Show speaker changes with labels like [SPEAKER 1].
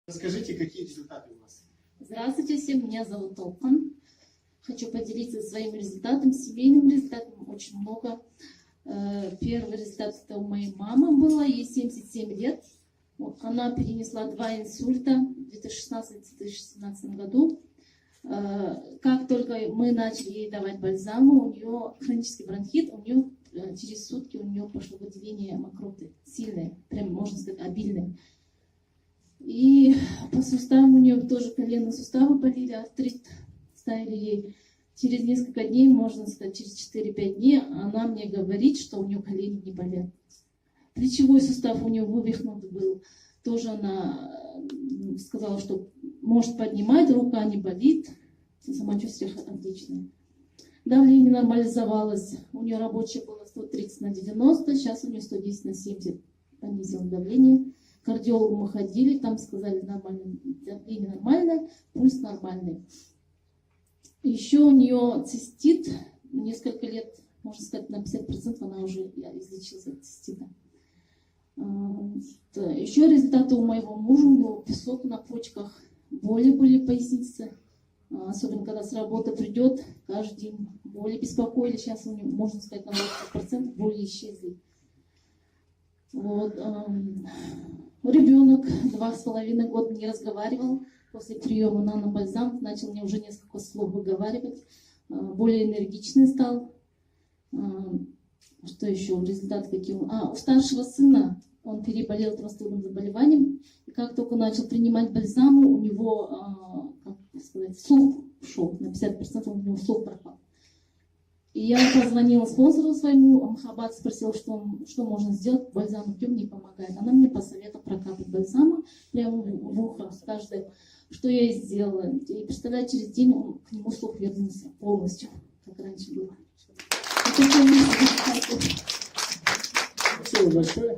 [SPEAKER 1] Расскажите, какие результаты у вас?
[SPEAKER 2] Здравствуйте всем, меня зовут Толхан. Хочу поделиться своим результатом, семейным результатом, очень много. Первый результат это у моей мамы было, ей 77 лет. Она перенесла 2 инсульта в 2016-2017 году. Как только мы начали ей давать бальзамы, у нее хронический бронхит, у нее через сутки у нее пошло выделение мокроты, сильное, прям можно сказать обильное. И по суставам у нее тоже коленные суставы болели, артрит ставили ей. Через несколько дней, можно сказать, через 4-5 дней, она мне говорит, что у нее колени не болят. Плечевой сустав у нее вывихнут был. Тоже она сказала, что может поднимать, рука не болит, самочувствие отличное. Давление нормализовалось. У нее рабочее было 130/90, сейчас у нее 110/70. Понизило давление. К кардиологу мы ходили, там сказали, нормальное давление нормальное, пульс нормальный. Еще у нее цистит, несколько лет, можно сказать, на 50% она уже излечилась от цистита. Еще результаты у моего мужа, у него песок на почках, боли были в пояснице, особенно когда с работы придет, каждый день боли беспокоили, сейчас у него, можно сказать, на 20% боли исчезли. Вот. Ребенок 2,5 года не разговаривал. После приема нанобальзам начал мне уже несколько слов выговаривать. Более энергичный стал. Что еще? Результаты какие? У старшего сына он переболел простудным заболеванием. И как только начал принимать бальзамы, у него, как сказать, слух ушел. На 50% у него слух пропал. И я позвонила спонсору своему, Махаббат, спросила, что можно сделать, бальзам пьем, не помогает. Она мне посоветовала прокапать бальзамы прямо в ухо каждое, что я и сделала. И представляете, через день к нему слух вернулся полностью, как раньше было.
[SPEAKER 1] Спасибо большое.